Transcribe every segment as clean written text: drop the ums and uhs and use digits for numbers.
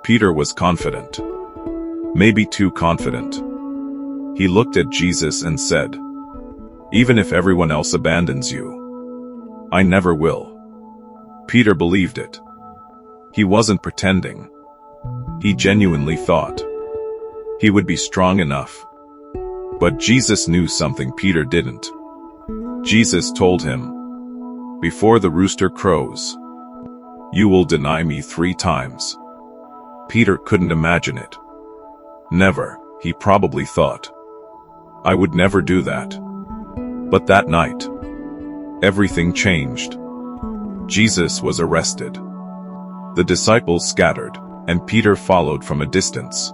Peter was confident. Maybe too confident. He looked at Jesus and said, "Even if everyone else abandons you, I never will." Peter believed it. He wasn't pretending. He genuinely thought he would be strong enough. But Jesus knew something Peter didn't. Jesus told him, "Before the rooster crows, you will deny me 3 times." Peter couldn't imagine it. Never, he probably thought. I would never do that. But that night, everything changed. Jesus was arrested. The disciples scattered, and Peter followed from a distance.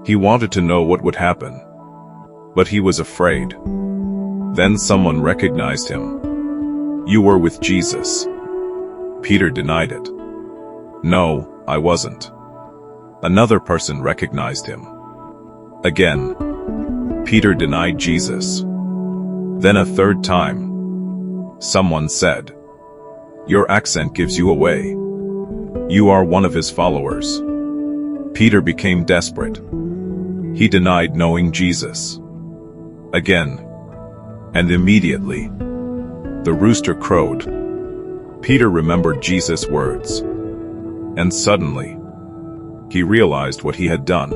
He wanted to know what would happen, but he was afraid. Then someone recognized him. "You were with Jesus." Peter denied it. "No, I wasn't." Another person recognized him. Again, Peter denied Jesus. Then a third time, someone said, "Your accent gives you away. You are one of his followers." Peter became desperate. He denied knowing Jesus. Again. And immediately, the rooster crowed. Peter remembered Jesus' words. And suddenly, he realized what he had done.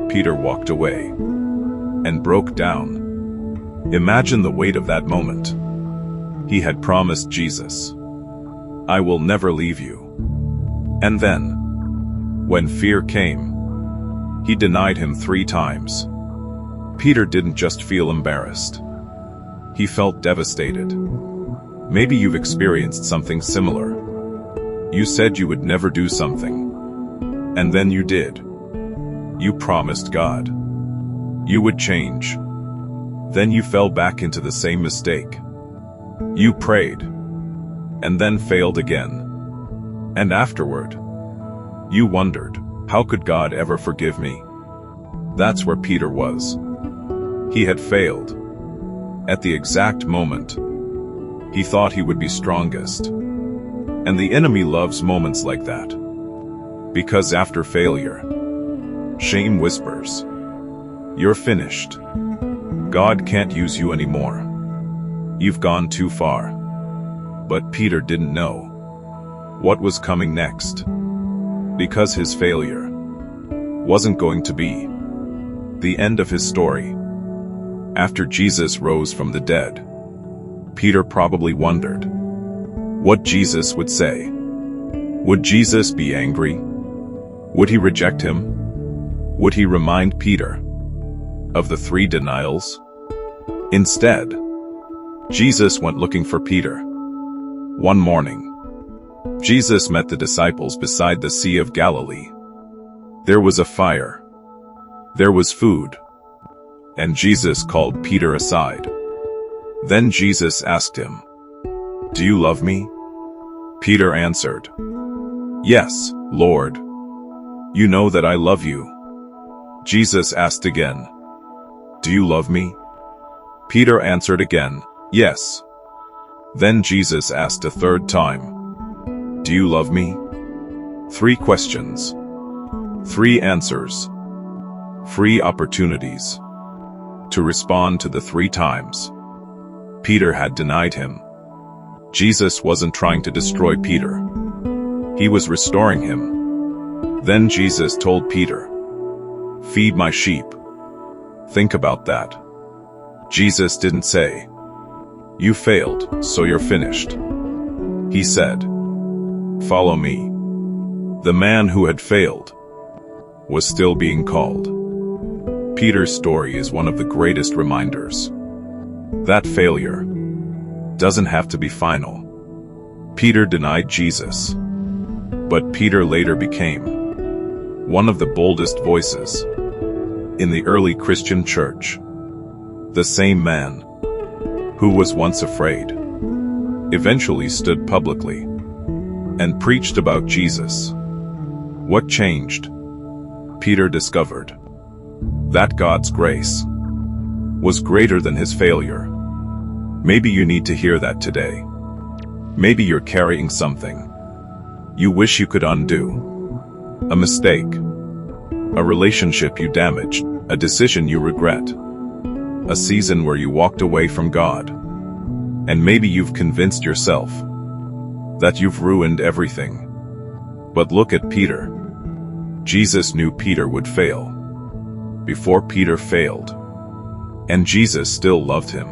Peter walked away and broke down. Imagine the weight of that moment. He had promised Jesus, "I will never leave you." And then, when fear came, he denied him 3 times. Peter didn't just feel embarrassed. He felt devastated. Maybe you've experienced something similar. You said you would never do something, and then you did. You promised God you would change. Then you fell back into the same mistake. You prayed, and then failed again. And afterward, you wondered, how could God ever forgive me? That's where Peter was. He had failed. At the exact moment he thought he would be strongest. And the enemy loves moments like that. Because after failure, shame whispers, "You're finished. God can't use you anymore. You've gone too far." But Peter didn't know what was coming next. Because his failure wasn't going to be the end of his story. After Jesus rose from the dead, Peter probably wondered what Jesus would say. Would Jesus be angry? Would he reject him? Would he remind Peter of the 3 denials? Instead, Jesus went looking for Peter. One morning, Jesus met the disciples beside the Sea of Galilee. There was a fire. There was food. And Jesus called Peter aside. Then Jesus asked him, "Do you love me?" Peter answered, "Yes, Lord. You know that I love you." Jesus asked again, "Do you love me?" Peter answered again, "Yes." Then Jesus asked a third time, "Do you love me?" 3 questions. 3 answers. 3 opportunities to respond to the 3 times Peter had denied him. Jesus wasn't trying to destroy Peter. He was restoring him. Then Jesus told Peter, "Feed my sheep." Think about that. Jesus didn't say, "You failed, so you're finished." He said, "Follow me." The man who had failed was still being called. Peter's story is one of the greatest reminders. That failure doesn't have to be final. Peter denied Jesus, but Peter later became one of the boldest voices in the early Christian church. The same man who was once afraid eventually stood publicly and preached about Jesus. What changed? Peter discovered that God's grace was greater than his failure. Maybe you need to hear that today. Maybe you're carrying something you wish you could undo. A mistake. A relationship you damaged. A decision you regret. A season where you walked away from God. And maybe you've convinced yourself that you've ruined everything. But look at Peter. Jesus knew Peter would fail before Peter failed. And Jesus still loved him.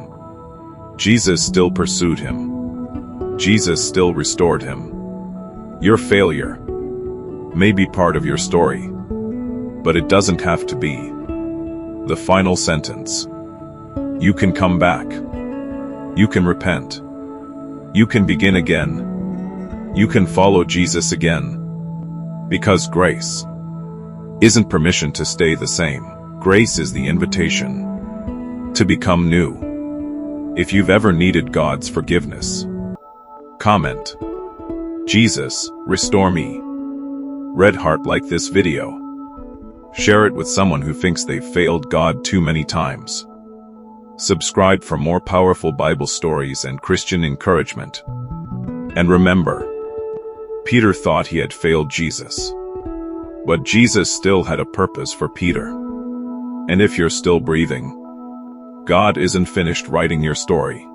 Jesus still pursued him. Jesus still restored him. Your failure may be part of your story, but it doesn't have to be the final sentence. You can come back. You can repent. You can begin again. You can follow Jesus again. Because grace isn't permission to stay the same. Grace is the invitation to become new. If you've ever needed God's forgiveness, comment, "Jesus, restore me." Red heart like this video. Share it with someone who thinks they've failed God too many times. Subscribe for more powerful Bible stories and Christian encouragement. And remember, Peter thought he had failed Jesus. But Jesus still had a purpose for Peter. And if you're still breathing, God isn't finished writing your story.